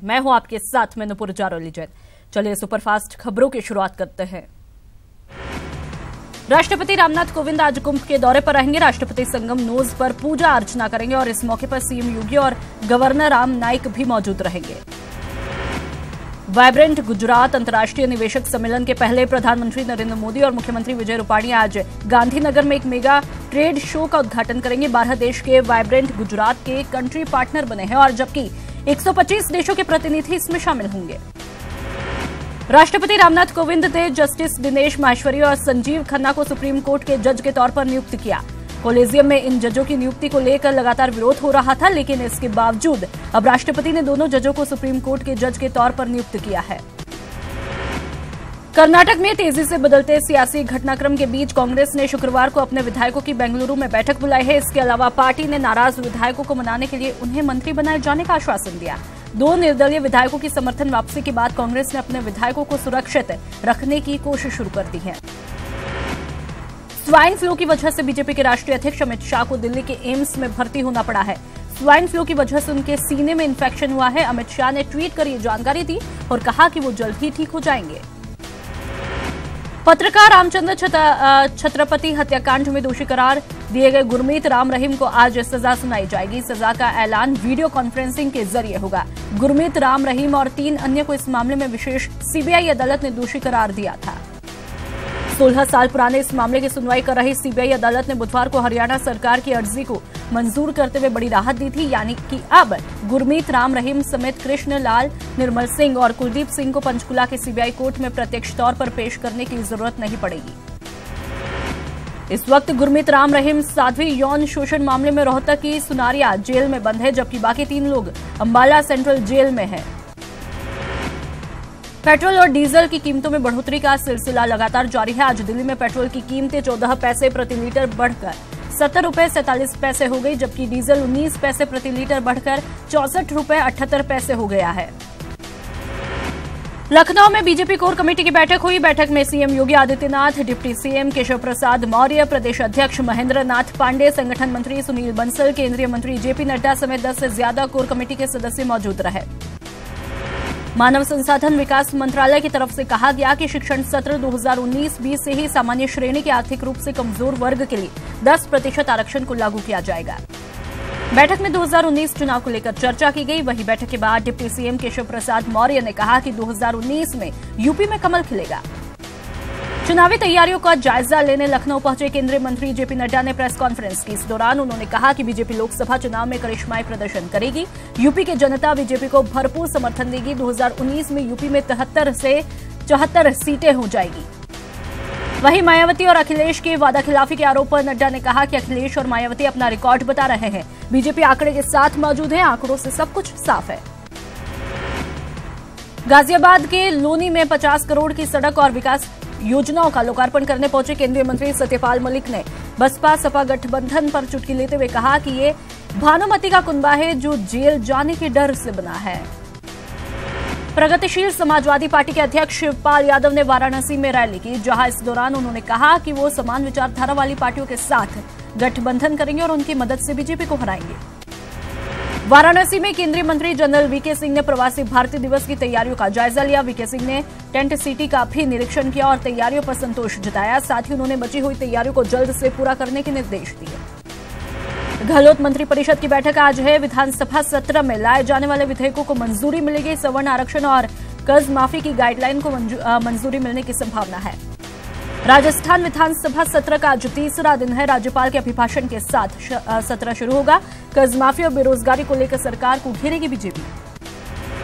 मैं हूं आपके साथ में नुपुर जारोली जैन। चलिए सुपरफास्ट खबरों की शुरुआत करते हैं। राष्ट्रपति रामनाथ कोविंद आज कुंभ के दौरे पर रहेंगे। राष्ट्रपति संगम नोज पर पूजा अर्चना करेंगे और इस मौके पर सीएम योगी और गवर्नर राम नाईक भी मौजूद रहेंगे। वाइब्रेंट गुजरात अंतर्राष्ट्रीय निवेशक सम्मेलन के पहले प्रधानमंत्री नरेंद्र मोदी और मुख्यमंत्री विजय रूपाणी आज गांधीनगर में एक मेगा ट्रेड शो का उद्घाटन करेंगे। 12 देश के वाइब्रेंट गुजरात के कंट्री पार्टनर बने हैं और जबकि 125 देशों के प्रतिनिधि इसमें शामिल होंगे। राष्ट्रपति रामनाथ कोविंद ने जस्टिस दिनेश माहेश्वरी और संजीव खन्ना को सुप्रीम कोर्ट के जज के तौर पर नियुक्त किया। कोलेजियम में इन जजों की नियुक्ति को लेकर लगातार विरोध हो रहा था, लेकिन इसके बावजूद अब राष्ट्रपति ने दोनों जजों को सुप्रीम कोर्ट के जज के तौर पर नियुक्त किया है। कर्नाटक में तेजी से बदलते सियासी घटनाक्रम के बीच कांग्रेस ने शुक्रवार को अपने विधायकों की बेंगलुरु में बैठक बुलाई है। इसके अलावा पार्टी ने नाराज विधायकों को मनाने के लिए उन्हें मंत्री बनाए जाने का आश्वासन दिया। 2 निर्दलीय विधायकों की समर्थन वापसी के बाद कांग्रेस ने अपने विधायकों को सुरक्षित रखने की कोशिश शुरू कर दी है। स्वाइन फ्लू की वजह से बीजेपी के राष्ट्रीय अध्यक्ष अमित शाह को दिल्ली के एम्स में भर्ती होना पड़ा है। स्वाइन फ्लू की वजह से उनके सीने में इन्फेक्शन हुआ है। अमित शाह ने ट्वीट कर ये जानकारी दी और कहा कि वो जल्द ही ठीक हो जाएंगे। पत्रकार रामचंद्र छत्रपति हत्याकांड में दोषी करार दिए गए गुरमीत राम रहीम को आज सजा सुनाई जाएगी। सजा का ऐलान वीडियो कॉन्फ्रेंसिंग के जरिए होगा। गुरमीत राम रहीम और 3 अन्य को इस मामले में विशेष सीबीआई अदालत ने दोषी करार दिया था। 16 साल पुराने इस मामले की सुनवाई कर रही सीबीआई अदालत ने बुधवार को हरियाणा सरकार की अर्जी को मंजूर करते हुए बड़ी राहत दी थी, यानी कि अब गुरमीत राम रहीम समेत कृष्ण लाल, निर्मल सिंह और कुलदीप सिंह को पंचकुला के सीबीआई कोर्ट में प्रत्यक्ष तौर पर पेश करने की जरूरत नहीं पड़ेगी। इस वक्त गुरमीत राम रहीम साध्वी यौन शोषण मामले में रोहतक की सुनारिया जेल में बंद है, जबकि बाकी 3 लोग अंबाला सेंट्रल जेल में हैं। पेट्रोल और डीजल की कीमतों में बढ़ोतरी का सिलसिला लगातार जारी है। आज दिल्ली में पेट्रोल की कीमतें 14 पैसे प्रति लीटर बढ़कर 70 रुपए 47 पैसे हो गई, जबकि डीजल 19 पैसे प्रति लीटर बढ़कर 64 रुपए 78 पैसे हो गया है। लखनऊ में बीजेपी कोर कमेटी की बैठक हुई। बैठक में CM Yogi Adityanath, deputy CM Keshav Prasad Maurya, प्रदेश अध्यक्ष महेंद्र नाथ पांडे, संगठन मंत्री सुनील बंसल, केंद्रीय मंत्री जेपी नड्डा समेत 10 से ज्यादा कोर कमेटी के सदस्य मौजूद रहे। मानव संसाधन विकास मंत्रालय की तरफ से कहा गया कि शिक्षण सत्र 2019-20 से ही सामान्य श्रेणी के आर्थिक रूप से कमजोर वर्ग के लिए 10% आरक्षण को लागू किया जाएगा। बैठक में 2019 चुनाव को लेकर चर्चा की गई। वहीं बैठक के बाद डिप्टी सीएम केशव प्रसाद मौर्य ने कहा कि 2019 में यूपी में कमल खिलेगा। चुनावी तैयारियों का जायजा लेने लखनऊ पहुंचे केंद्रीय मंत्री जेपी नड्डा ने प्रेस कॉन्फ्रेंस की। इस दौरान उन्होंने कहा कि बीजेपी लोकसभा चुनाव में करिश्माई प्रदर्शन करेगी। यूपी की जनता बीजेपी को भरपूर समर्थन देगी। 2019 में यूपी में 73 से 74 सीटें हो जाएगी। वहीं मायावती और अखिलेश के वादाखिलाफी के आरोप पर नड्डा ने कहा कि अखिलेश और मायावती अपना रिकॉर्ड बता रहे हैं। बीजेपी आंकड़े के साथ मौजूद है, आंकड़ों से सब कुछ साफ है। गाजियाबाद के लोनी में 50 करोड़ की सड़क और विकास योजनाओं का लोकार्पण करने पहुंचे केंद्रीय मंत्री सत्यपाल मलिक ने बसपा सपा गठबंधन पर चुटकी लेते हुए कहा कि ये भानुमति का कुनबा है जो जेल जाने के डर से बना है। प्रगतिशील समाजवादी पार्टी के अध्यक्ष शिवपाल यादव ने वाराणसी में रैली की, जहां इस दौरान उन्होंने कहा कि वो समान विचारधारा वाली पार्टियों के साथ गठबंधन करेंगे और उनकी मदद से बीजेपी को हराएंगे। वाराणसी में केंद्रीय मंत्री जनरल वीके सिंह ने प्रवासी भारतीय दिवस की तैयारियों का जायजा लिया। वीके सिंह ने टेंट सिटी का भी निरीक्षण किया और तैयारियों पर संतोष जताया। साथ ही उन्होंने बची हुई तैयारियों को जल्द से पूरा करने के निर्देश दिए। गहलोत मंत्री परिषद की बैठक आज है। विधानसभा सत्र में लाए जाने वाले विधेयकों को मंजूरी मिलेगी। सवर्ण आरक्षण और कर्ज माफी की गाइडलाइन को मंजूरी मिलने की संभावना है। राजस्थान विधानसभा सत्र का आज 3रा दिन है। राज्यपाल के अभिभाषण के साथ सत्र शुरू होगा। कर्ज माफी और बेरोजगारी को लेकर सरकार को घेरेगी बीजेपी।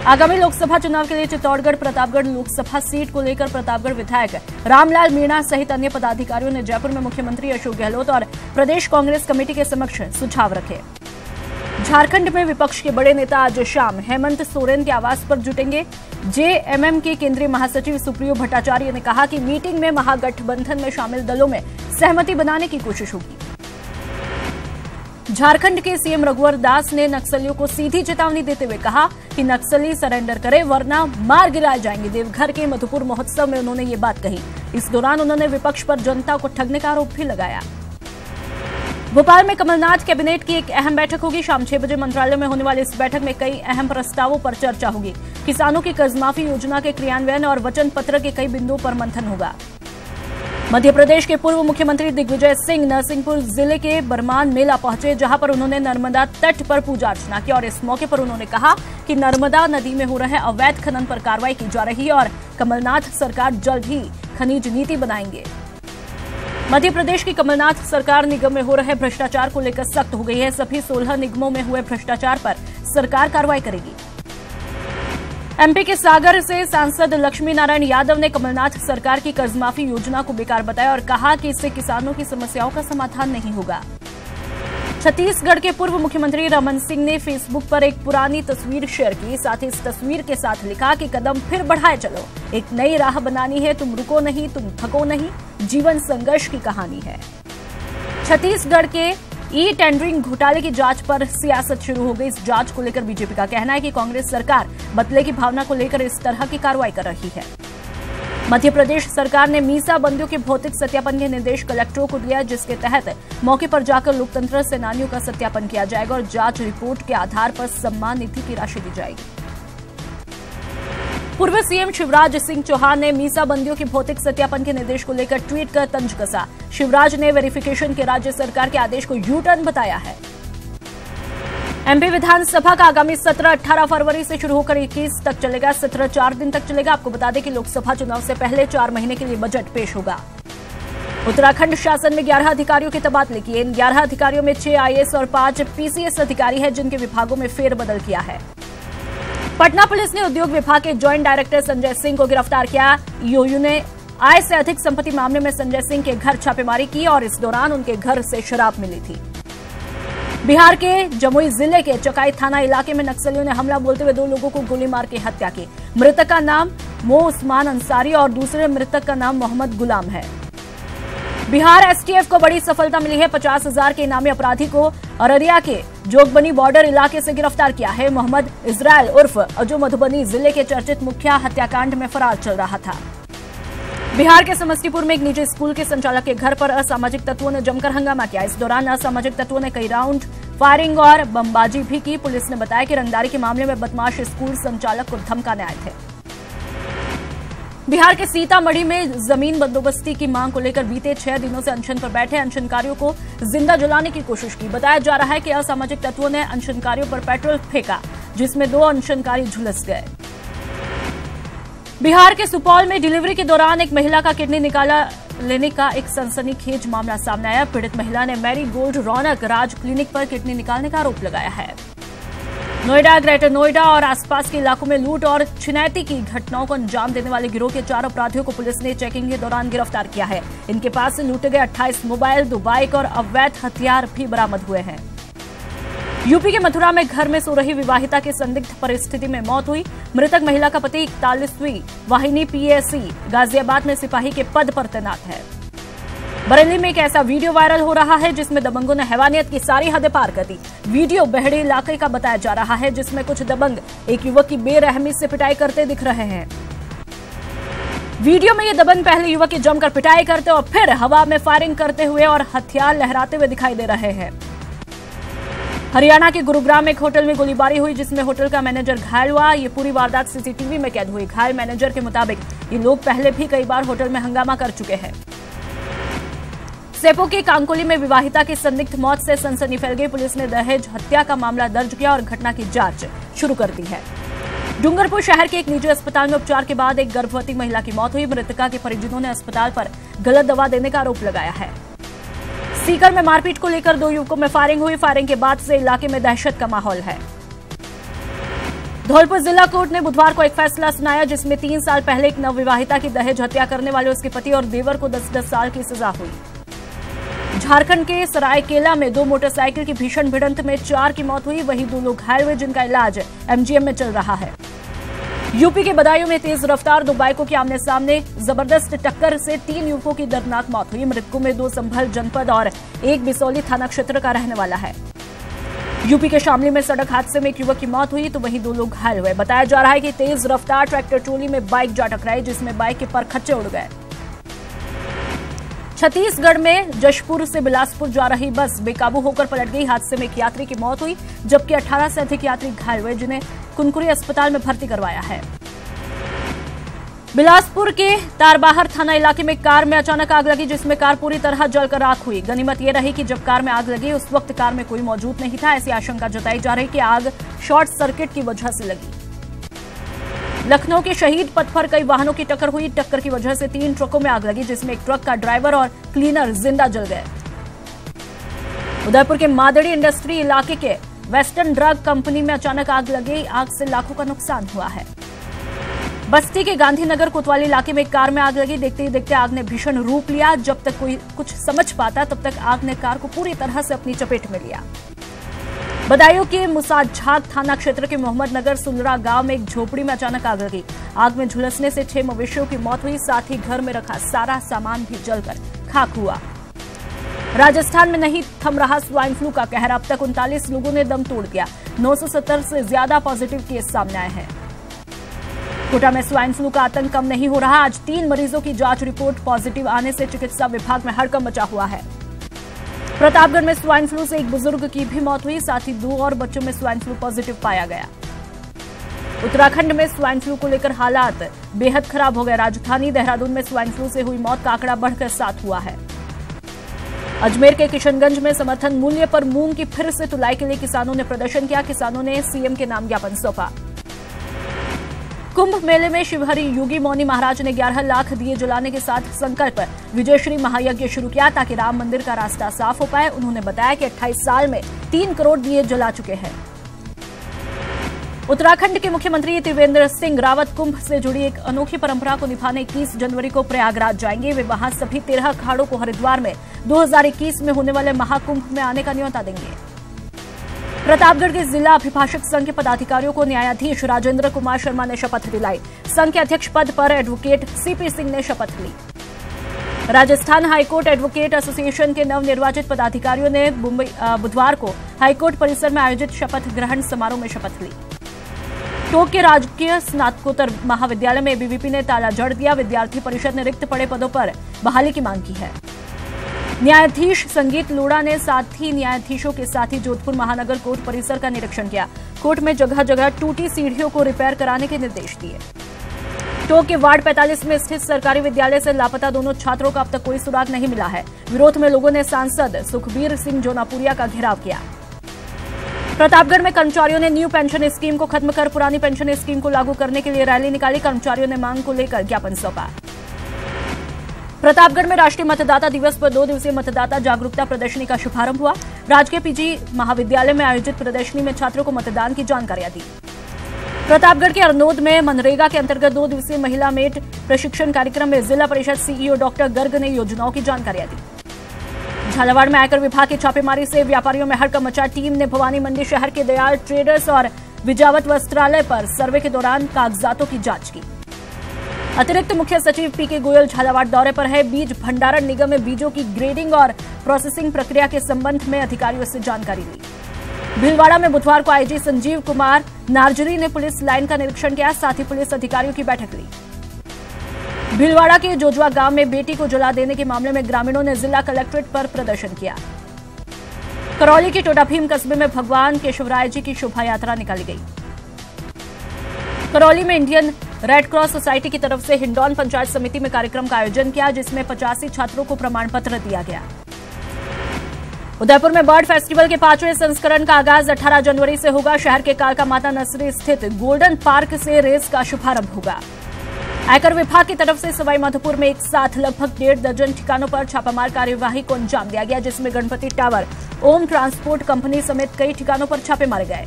आगामी लोकसभा चुनाव के लिए चित्तौड़गढ़ प्रतापगढ़ लोकसभा सीट को लेकर प्रतापगढ़ विधायक रामलाल मीणा सहित अन्य पदाधिकारियों ने जयपुर में मुख्यमंत्री अशोक गहलोत और प्रदेश कांग्रेस कमेटी के समक्ष सुझाव रखे। झारखंड में विपक्ष के बड़े नेता आज शाम हेमंत सोरेन के आवास पर जुटेंगे। जेएमएम के केंद्रीय महासचिव सुप्रियो भट्टाचार्य ने कहा कि मीटिंग में महागठबंधन में शामिल दलों में सहमति बनाने की कोशिश होगी। झारखंड के सीएम रघुवर दास ने नक्सलियों को सीधी चेतावनी देते हुए कहा कि नक्सली सरेंडर करें वरना मार गिराए जाएंगे। देवघर के मधुपुर महोत्सव में उन्होंने ये बात कही। इस दौरान उन्होंने विपक्ष पर जनता को ठगने का आरोप भी लगाया। भोपाल में कमलनाथ कैबिनेट की एक अहम बैठक होगी। शाम 6 बजे मंत्रालय में होने वाली इस बैठक में कई अहम प्रस्तावों पर चर्चा होगी। किसानों की कर्जमाफी योजना के क्रियान्वयन और वचन पत्र के कई बिंदुओं पर मंथन होगा। मध्य प्रदेश के पूर्व मुख्यमंत्री दिग्विजय सिंह नरसिंहपुर जिले के बरमान मेला पहुंचे, जहां पर उन्होंने नर्मदा तट पर पूजा अर्चना की और इस मौके पर उन्होंने कहा कि नर्मदा नदी में हो रहे अवैध खनन पर कार्रवाई की जा रही है और कमलनाथ सरकार जल्द ही खनिज नीति बनाएंगे। मध्य प्रदेश की कमलनाथ सरकार निगम में हो रहे भ्रष्टाचार को लेकर सख्त हो गई है। सभी 16 निगमों में हुए भ्रष्टाचार पर सरकार कार्रवाई करेगी। एमपी के सागर से सांसद लक्ष्मी नारायण यादव ने कमलनाथ सरकार की कर्जमाफी योजना को बेकार बताया और कहा कि इससे किसानों की समस्याओं का समाधान नहीं होगा। छत्तीसगढ़ के पूर्व मुख्यमंत्री रमन सिंह ने फेसबुक पर एक पुरानी तस्वीर शेयर की। साथ ही इस तस्वीर के साथ लिखा कि कदम फिर बढ़ाए चलो, एक नई राह बनानी है, तुम रुको नहीं, तुम थको नहीं, जीवन संघर्ष की कहानी है। छत्तीसगढ़ के ई टेंडरिंग घोटाले की जांच पर सियासत शुरू हो गई। इस जांच को लेकर बीजेपी का कहना है कि कांग्रेस सरकार बदले की भावना को लेकर इस तरह की कार्रवाई कर रही है। मध्य प्रदेश सरकार ने मीसा बंदियों के भौतिक सत्यापन के निर्देश कलेक्टरों को दिया, जिसके तहत मौके पर जाकर लोकतंत्र सेनानियों का सत्यापन किया जाएगा और जांच रिपोर्ट के आधार पर सम्मान निधि की राशि दी जाएगी। पूर्व सीएम शिवराज सिंह चौहान ने मीसा बंदियों के भौतिक सत्यापन के निर्देश को लेकर ट्वीट कर तंज कसा। शिवराज ने वेरिफिकेशन के राज्य सरकार के आदेश को यू टर्न बताया है। एमपी विधानसभा का आगामी सत्र 18 फरवरी से शुरू होकर 21 तक चलेगा। सत्र 4 दिन तक चलेगा। आपको बता दें कि लोकसभा चुनाव से पहले 4 महीने के लिए बजट पेश होगा। उत्तराखंड शासन में 11 अधिकारियों के तबादले किए। इन 11 अधिकारियों में 6 आईएएस और 5 पीसीएस अधिकारी हैं, जिनके विभागों में फेरबदल किया है। पटना पुलिस ने उद्योग विभाग के ज्वाइंट डायरेक्टर संजय सिंह को गिरफ्तार किया। ईओयू ने आय से अधिक संपत्ति मामले में संजय सिंह के घर छापेमारी की और इस दौरान उनके घर से शराब मिली थी। बिहार के जमुई जिले के चकाई थाना इलाके में नक्सलियों ने हमला बोलते हुए 2 लोगों को गोली मार के हत्या की। मृतक का नाम मो उस्मान अंसारी और दूसरे मृतक का नाम मोहम्मद गुलाम है। बिहार एसटीएफ को बड़ी सफलता मिली है। 50,000 के इनामी अपराधी को अररिया के जोगबनी बॉर्डर इलाके से गिरफ्तार किया है। मोहम्मद इजराइल उर्फ अजो मधुबनी जिले के चर्चित मुखिया हत्याकांड में फरार चल रहा था। बिहार के समस्तीपुर में एक निजी स्कूल के संचालक के घर पर असामाजिक तत्वों ने जमकर हंगामा किया। इस दौरान असामाजिक तत्वों ने कई राउंड फायरिंग और बमबाजी भी की। पुलिस ने बताया कि रंगदारी के मामले में बदमाश स्कूल संचालक को धमकाने आए थे। बिहार के सीतामढ़ी में जमीन बंदोबस्ती की मांग को लेकर बीते 6 दिनों से अनशन पर बैठे अनशनकारियों को जिंदा जलाने की कोशिश की। बताया जा रहा है कि असामाजिक तत्वों ने अनशनकारियों पर पेट्रोल फेंका, जिसमें 2 अनशनकारी झुलस गए। बिहार के सुपौल में डिलीवरी के दौरान एक महिला का किडनी निकाला लेने का एक सनसनीखेज मामला सामने आया। पीड़ित महिला ने मैरी गोल्ड रौनक राज क्लिनिक पर किडनी निकालने का आरोप लगाया है। नोएडा, ग्रेटर नोएडा और आसपास के इलाकों में लूट और छिनैती की घटनाओं को अंजाम देने वाले गिरोह के 4 अपराधियों को पुलिस ने चेकिंग के दौरान गिरफ्तार किया है। इनके पास से लूटे गए 28 मोबाइल, 2 बाइक और अवैध हथियार भी बरामद हुए हैं। यूपी के मथुरा में घर में सो रही विवाहिता की संदिग्ध परिस्थिति में मौत हुई। मृतक महिला का पति 41वीं वाहिनी पीएसी गाजियाबाद में सिपाही के पद पर तैनात है। बरेली में एक ऐसा वीडियो वायरल हो रहा है जिसमें दबंगों ने हैवानियत की सारी हदें पार कर दी। वीडियो बहड़ी इलाके का बताया जा रहा है, जिसमें कुछ दबंग एक युवक की बेरहमी से पिटाई करते दिख रहे हैं। वीडियो में ये दबंग पहले युवक की जमकर पिटाई करते और फिर हवा में फायरिंग करते हुए और हथियार लहराते हुए दिखाई दे रहे हैं। हरियाणा के गुरुग्राम में एक होटल में गोलीबारी हुई, जिसमें होटल का मैनेजर घायल हुआ। ये पूरी वारदात सीसीटीवी में कैद हुई। घायल मैनेजर के मुताबिक ये लोग पहले भी कई बार होटल में हंगामा कर चुके हैं। सेपो के कांकोली में विवाहिता की संदिग्ध मौत से सनसनी फैल गई। पुलिस ने दहेज हत्या का मामला दर्ज किया और घटना की जांच शुरू कर दी है। डूंगरपुर शहर के एक निजी अस्पताल में उपचार के बाद एक गर्भवती महिला की मौत हुई। मृतका के परिजनों ने अस्पताल पर गलत दवा देने का आरोप लगाया है। सीकर में मारपीट को लेकर 2 युवकों में फायरिंग हुई। फायरिंग के बाद से इलाके में दहशत का माहौल है। धौलपुर जिला कोर्ट ने बुधवार को एक फैसला सुनाया, जिसमें 3 साल पहले एक नवविवाहिता की दहेज हत्या करने वाले उसके पति और देवर को 10-10 साल की सजा हुई। झारखंड के सरायकेला में 2 मोटरसाइकिल की भीषण भिड़ंत में 4 की मौत हुई। वहीं 2 लोग घायल हुए, जिनका इलाज एमजीएम में चल रहा है। यूपी के बदायूं में तेज रफ्तार 2 बाइकों के आमने सामने जबरदस्त टक्कर से 3 युवकों की दर्दनाक मौत हुई। मृतकों में 2 संभल जनपद और 1 बिसौली थाना क्षेत्र का रहने वाला है। यूपी के शामली में सड़क हादसे में एक युवक की मौत हुई, तो वहीं 2 लोग घायल हुए। बताया जा रहा है कि तेज रफ्तार ट्रैक्टर ट्रोली में बाइक जा टकराई, जिसमें बाइक के परखच्चे उड़ गए। छत्तीसगढ़ में जशपुर से बिलासपुर जा रही बस बेकाबू होकर पलट गई। हादसे में एक यात्री की मौत हुई, जबकि 18 से अधिक यात्री घायल हुए, जिन्हें कुनकुरी अस्पताल में भर्ती करवाया है। बिलासपुर के तारबाहर थाना इलाके में कार में अचानक आग लगी, जिसमें कार पूरी तरह जलकर राख हुई। गनीमत यह रही कि जब कार में आग लगी उस वक्त कार में कोई मौजूद नहीं था। ऐसी आशंका जताई जा रही कि आग शॉर्ट सर्किट की वजह से लगी। लखनऊ के शहीद पथ पर कई वाहनों की टक्कर हुई। टक्कर की वजह से 3 ट्रकों में आग लगी, जिसमें एक ट्रक का ड्राइवर और क्लीनर जिंदा जल गए। उदयपुर के मादड़ी इंडस्ट्री इलाके के वेस्टर्न ड्रग कंपनी में अचानक आग लगी। आग से लाखों का नुकसान हुआ है। बस्ती के गांधीनगर कोतवाली इलाके में एक कार में आग लगी। देखते ही देखते आग ने भीषण रूप लिया। जब तक कोई कुछ समझ पाता तब तक आग ने कार को पूरी तरह से अपनी चपेट में लिया। बदायूं के मुसाझाक थाना क्षेत्र के मोहम्मद नगर सुलरा गांव में एक झोपड़ी में अचानक आग लगी। आग में झुलसने से 6 मवेशियों की मौत हुई, साथ ही घर में रखा सारा सामान भी जलकर खाक हुआ। राजस्थान में नहीं थम रहा स्वाइन फ्लू का कहर। अब तक 39 लोगों ने दम तोड़ दिया। 970 से ज्यादा पॉजिटिव केस सामने आए हैं। कोटा में स्वाइन फ्लू का आतंक कम नहीं हो रहा। आज 3 मरीजों की जांच रिपोर्ट पॉजिटिव आने से चिकित्सा विभाग में हड़कंप मचा हुआ है। प्रतापगढ़ में स्वाइन फ्लू से एक बुजुर्ग की भी मौत हुई, साथ ही 2 और बच्चों में स्वाइन फ्लू पॉजिटिव पाया गया। उत्तराखंड में स्वाइन फ्लू को लेकर हालात बेहद खराब हो गए। राजधानी देहरादून में स्वाइन फ्लू से हुई मौत का आंकड़ा बढ़कर 7 हुआ है। अजमेर के किशनगंज में समर्थन मूल्य पर मूंग की फिर से तुलाई के लिए किसानों ने प्रदर्शन किया। किसानों ने सीएम के नाम ज्ञापन सौंपा। कुंभ मेले में शिवहरि योगी मौनी महाराज ने 11 लाख दिए जलाने के साथ संकल्प विजयश्री महायज्ञ शुरू किया, ताकि राम मंदिर का रास्ता साफ हो पाए। उन्होंने बताया कि 28 साल में 3 करोड़ दिए जला चुके हैं। उत्तराखंड के मुख्यमंत्री त्रिवेंद्र सिंह रावत कुंभ से जुड़ी एक अनोखी परंपरा को निभाने 21 जनवरी को प्रयागराज जाएंगे। वे वहां सभी 13 अखाड़ों को हरिद्वार में 2021 में होने वाले महाकुंभ में आने का न्योता देंगे। प्रतापगढ़ के जिला अभिभाषक संघ के पदाधिकारियों को न्यायाधीश राजेंद्र कुमार शर्मा ने शपथ दिलाई। संघ के अध्यक्ष पद पर एडवोकेट सीपी सिंह ने शपथ ली। राजस्थान हाईकोर्ट एडवोकेट एसोसिएशन के नवनिर्वाचित पदाधिकारियों ने बुधवार को हाईकोर्ट परिसर में आयोजित शपथ ग्रहण समारोह में शपथ ली। टोंक के राजकीय स्नातकोत्तर महाविद्यालय में एबीवीपी ने ताला जड़ दिया। विद्यार्थी परिषद ने रिक्त पड़े पदों पर बहाली की मांग की है। न्यायाधीश संगीत लोढ़ा ने साथ ही न्यायाधीशों के साथ ही जोधपुर महानगर कोर्ट परिसर का निरीक्षण किया। कोर्ट में जगह जगह टूटी सीढ़ियों को रिपेयर कराने के निर्देश दिए। टोंक के वार्ड 45 में स्थित सरकारी विद्यालय से लापता दोनों छात्रों का अब तक कोई सुराग नहीं मिला है। विरोध में लोगों ने सांसद सुखबीर सिंह जोनापुरिया का घेराव किया। प्रतापगढ़ में कर्मचारियों ने न्यू पेंशन स्कीम को खत्म कर पुरानी पेंशन स्कीम को लागू करने के लिए रैली निकाली। कर्मचारियों ने मांग को लेकर ज्ञापन सौंपा। प्रतापगढ़ में राष्ट्रीय मतदाता दिवस पर 2 दिवसीय मतदाता जागरूकता प्रदर्शनी का शुभारंभ हुआ। राजकीय पीजी महाविद्यालय में आयोजित प्रदर्शनी में छात्रों को मतदान की जानकारियां दी। प्रतापगढ़ के अरनोद में मनरेगा के अंतर्गत 2 दिवसीय महिला मेट प्रशिक्षण कार्यक्रम में जिला परिषद सीईओ डॉक्टर गर्ग ने योजनाओं की जानकारियां दी। झालावाड़ में आयकर विभाग की छापेमारी से व्यापारियों में हड़कंप मचा। टीम ने भवानी मंडी शहर के दयाल ट्रेडर्स और विजावत वस्त्रालय पर सर्वे के दौरान कागजातों की जांच की। अतिरिक्त मुख्य सचिव पीके गोयल झालावाड़ दौरे पर है। बीज भंडारण निगम में बीजों की ग्रेडिंग और प्रोसेसिंग प्रक्रिया के संबंध में अधिकारियों से जानकारी ली। भीलवाड़ा में बुधवार को आईजी संजीव कुमार नार्जरी ने पुलिस लाइन का निरीक्षण किया, साथ ही पुलिस अधिकारियों की बैठक ली। भीलवाड़ा के जोजवा गांव में बेटी को जला देने के मामले में ग्रामीणों ने जिला कलेक्ट्रेट पर प्रदर्शन किया। करौली के टोडाभीम कस्बे में भगवान केशवराय जी की शोभा यात्रा निकाली गई। करौली में इंडियन रेड क्रॉस सोसाइटी की तरफ से हिंडौन पंचायत समिति में कार्यक्रम का आयोजन किया, जिसमें 85 छात्रों को प्रमाण पत्र दिया गया। उदयपुर में बर्ड फेस्टिवल के 5वें संस्करण का आगाज 18 जनवरी से होगा। शहर के कालका माता नर्सरी स्थित गोल्डन पार्क से रेस का शुभारंभ होगा। आयकर विभाग की तरफ से सवाईमाधोपुर में एक साथ लगभग 1.5 दर्जन ठिकानों पर छापामार कार्यवाही को अंजाम दिया गया, जिसमें गणपति टावर, ओम ट्रांसपोर्ट कंपनी समेत कई ठिकानों पर छापे मारे गए।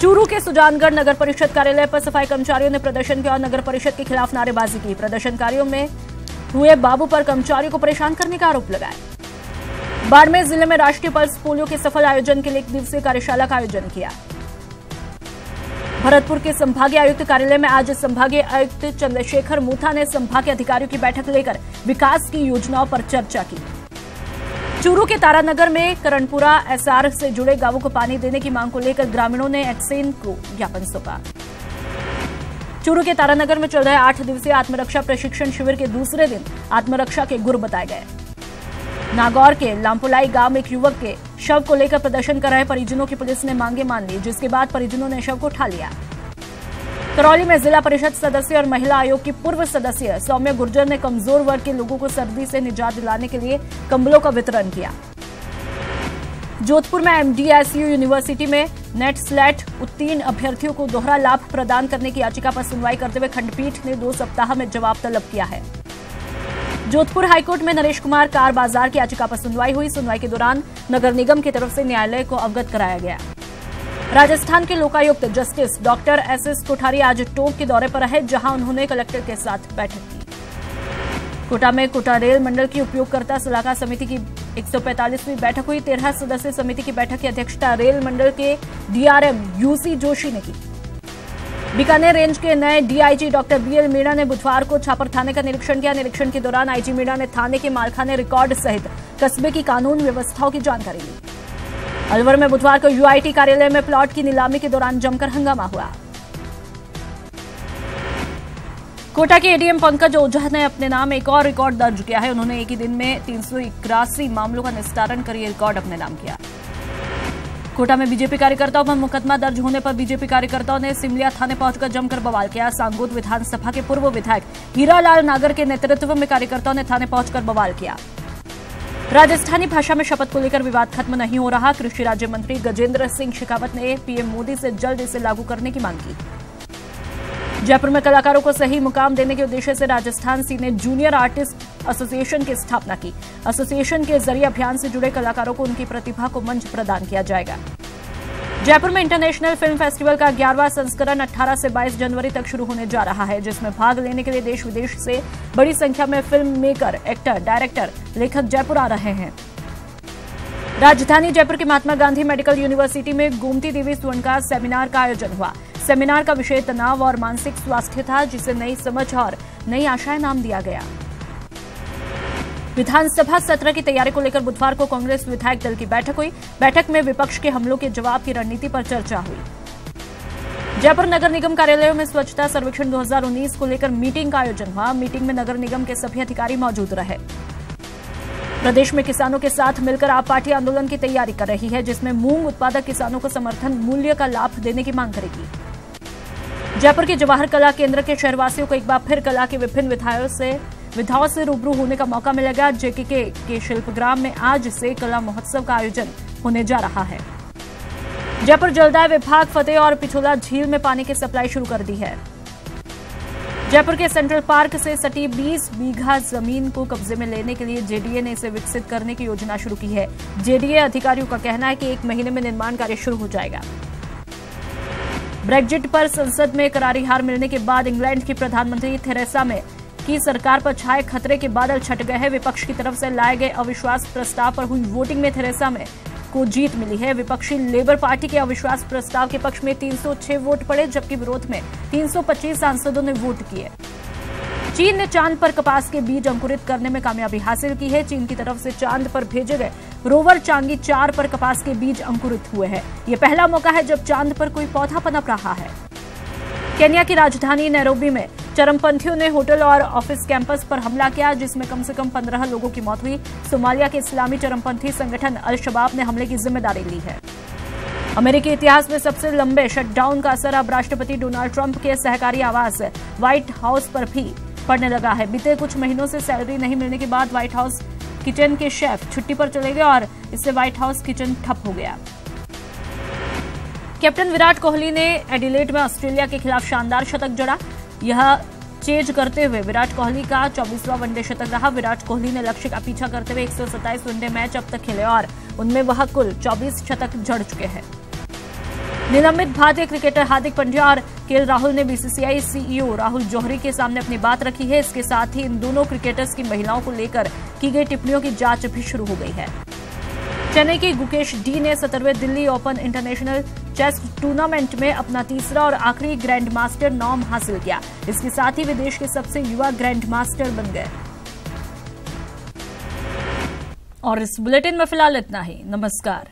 चूरू के सुजानगढ़ नगर परिषद कार्यालय पर सफाई कर्मचारियों ने प्रदर्शन किया और नगर परिषद के खिलाफ नारेबाजी की। प्रदर्शनकारियों में हुए बाबू पर कर्मचारियों को परेशान करने का आरोप लगाया। बाड़मेर जिले में राष्ट्रीय पल्स पोलियो के सफल आयोजन के लिए 1 दिवसीय कार्यशाला का आयोजन किया। भरतपुर के संभागीय आयुक्त कार्यालय में आज संभागीय आयुक्त चंद्रशेखर मूथा ने संभागीय अधिकारियों की बैठक लेकर विकास की योजनाओं पर चर्चा की। चूरू के तारानगर में करणपुरा एसआर से जुड़े गांवों को पानी देने की मांग को लेकर ग्रामीणों ने एटसेन को ज्ञापन सौंपा। चूरू के तारानगर में चल रहे 8 दिवसीय आत्मरक्षा प्रशिक्षण शिविर के दूसरे दिन आत्मरक्षा के गुर बताए गए। नागौर के लामपुलाई गांव में एक युवक के शव को लेकर प्रदर्शन कर रहे परिजनों की पुलिस ने मांगे मान ली, जिसके बाद परिजनों ने शव को उठा लिया। करौली में जिला परिषद सदस्य और महिला आयोग की पूर्व सदस्य सौम्या गुर्जर ने कमजोर वर्ग के लोगों को सर्दी से निजात दिलाने के लिए कंबलों का वितरण किया। जोधपुर में एमडीएसयू यूनिवर्सिटी में नेट स्लेट उत्तीर्ण अभ्यर्थियों को दोहरा लाभ प्रदान करने की याचिका पर सुनवाई करते हुए खंडपीठ ने 2 सप्ताह में जवाब तलब किया है। जोधपुर हाईकोर्ट में नरेश कुमार कार बाजार की याचिका पर सुनवाई हुई। सुनवाई के दौरान नगर निगम की तरफ से न्यायालय को अवगत कराया गया। राजस्थान के Lokayukta justice doctor SS Kothari आज टोंक के दौरे पर रहे, जहां उन्होंने कलेक्टर के साथ बैठक की। कोटा में कोटा रेल मंडल की उपयोगकर्ता सलाहकार समिति की 145वीं बैठक हुई। 13 सदस्यीय समिति की बैठक की अध्यक्षता रेल मंडल के डीआरएम यूसी जोशी ने की। बीकानेर रेंज के नए डीआईजी डॉक्टर बीएल मीणा ने बुधवार को छापर थाने का निरीक्षण किया। निरीक्षण के दौरान आईजी मीणा ने थाने के मालखाने रिकॉर्ड सहित कस्बे की कानून व्यवस्थाओं की जानकारी ली। अलवर में बुधवार को यूआईटी कार्यालय में प्लॉट की नीलामी के दौरान जमकर हंगामा हुआ। कोटा के एडीएम पंकज ओझा ने अपने नाम एक और रिकॉर्ड दर्ज किया है। उन्होंने एक ही दिन में 381 मामलों का निस्तारण कर ये रिकॉर्ड अपने नाम किया। कोटा में बीजेपी कार्यकर्ताओं पर मुकदमा दर्ज होने पर बीजेपी कार्यकर्ताओं ने सिमलिया थाने पहुंचकर जमकर बवाल किया। सांगोद विधानसभा के पूर्व विधायक हीरालाल नागर के नेतृत्व में कार्यकर्ताओं ने थाने पहुंचकर बवाल किया। राजस्थानी भाषा में शपथ को लेकर विवाद खत्म नहीं हो रहा। कृषि राज्य मंत्री गजेंद्र सिंह शेखावत ने पीएम मोदी से जल्द इसे लागू करने की मांग की। जयपुर में कलाकारों को सही मुकाम देने के उद्देश्य से राजस्थान सीने जूनियर आर्टिस्ट एसोसिएशन की स्थापना की। एसोसिएशन के जरिए अभियान से जुड़े कलाकारों को उनकी प्रतिभा को मंच प्रदान किया जाएगा। जयपुर में इंटरनेशनल फिल्म फेस्टिवल का 11वां संस्करण 18 से 22 जनवरी तक शुरू होने जा रहा है, जिसमें भाग लेने के लिए देश विदेश से बड़ी संख्या में फिल्म मेकर, एक्टर, डायरेक्टर, लेखक जयपुर आ रहे हैं। राजधानी जयपुर के महात्मा गांधी मेडिकल यूनिवर्सिटी में गोमती देवी स्वर्णकार सेमिनार का आयोजन हुआ। सेमिनार का विषय तनाव और मानसिक स्वास्थ्य था, जिसे नई समझ और नई आशाएं नाम दिया गया। विधानसभा सत्र की तैयारी को लेकर बुधवार को कांग्रेस विधायक दल की बैठक हुई। बैठक में विपक्ष के हमलों के जवाब की रणनीति पर चर्चा हुई। जयपुर नगर निगम कार्यालयों में स्वच्छता सर्वेक्षण 2019 को लेकर मीटिंग का आयोजन हुआ। मीटिंग में नगर निगम के सभी अधिकारी मौजूद रहे। प्रदेश में किसानों के साथ मिलकर आप पार्टी आंदोलन की तैयारी कर रही है, जिसमें मूंग उत्पादक किसानों को समर्थन मूल्य का लाभ देने की मांग करेगी। जयपुर के जवाहर कला केंद्र के शहरवासियों को एक बार फिर कला के विभिन्न विधाओं से रूबरू होने का मौका मिलेगा। जेकेके के शिल्पग्राम में आज से कला महोत्सव का आयोजन होने जा रहा है। जयपुर जलदाय विभाग फतेह और पिछोला झील में पानी की सप्लाई शुरू कर दी है। जयपुर के सेंट्रल पार्क से सटी 20 बीघा जमीन को कब्जे में लेने के लिए जेडीए ने इसे विकसित करने की योजना शुरू की है। जेडीए अधिकारियों का कहना है कि 1 महीने में निर्माण कार्य शुरू हो जाएगा। ब्रेक्जिट पर संसद में करारी हार मिलने के बाद इंग्लैंड की प्रधानमंत्री थेरेसा मे की सरकार पर छाए खतरे के बादल छट गए हैं। विपक्ष की तरफ से लाए गए अविश्वास प्रस्ताव पर हुई वोटिंग में थेरेसा मे को जीत मिली है। विपक्षी लेबर पार्टी के अविश्वास प्रस्ताव के पक्ष में 306 वोट पड़े, जबकि विरोध में 325 सांसदों ने वोट किए। चीन ने चांद पर कपास के बीज अंकुरित करने में कामयाबी हासिल की है। चीन की तरफ से चांद पर भेजे गए रोवर चांगी 4 पर कपास के बीज अंकुरित हुए हैं। यह पहला मौका है जब चांद पर कोई पौधा पनप रहा है। केन्या की राजधानी नैरोबी में चरमपंथियों ने होटल और ऑफिस कैंपस पर हमला किया, जिसमें कम से कम 15 लोगों की मौत हुई। सोमालिया के इस्लामी चरमपंथी संगठन अल-शबाब ने हमले की जिम्मेदारी ली है। अमेरिकी इतिहास में सबसे लंबे शटडाउन का असर अब राष्ट्रपति डोनाल्ड ट्रंप के सहकारी आवास व्हाइट हाउस पर भी पड़ने लगा है। बीते कुछ महीनों से सैलरी नहीं मिलने के बाद व्हाइट हाउस किचन के शेफ छुट्टी पर चले गए और इससे व्हाइट हाउस किचन ठप हो गया। कैप्टन विराट कोहली ने एडिलेड में ऑस्ट्रेलिया के खिलाफ शानदार शतक जड़ा। यह चेज करते हुए विराट कोहली का 24वां वनडे शतक रहा। विराट कोहली ने लक्ष्य का पीछा करते हुए 127 वनडे मैच अब तक खेले और उनमें वह कुल 24 शतक जड़ चुके हैं। निलंबित भारतीय क्रिकेटर हार्दिक पांड्या और केएल राहुल ने बीसीसीआई सीईओ राहुल जौहरी के सामने अपनी बात रखी है। इसके साथ ही इन दोनों क्रिकेटर्स की महिलाओं को लेकर की गई टिप्पणियों की जांच भी शुरू हो गई है। चेन्नई के गुकेश डी ने 17वें Delhi open international chess tournament में अपना तीसरा और आखिरी ग्रैंड मास्टर नाम हासिल किया। इसके साथ ही वे देश के सबसे युवा ग्रैंड मास्टर बन गए। और इस बुलेटिन में फिलहाल इतना ही। नमस्कार।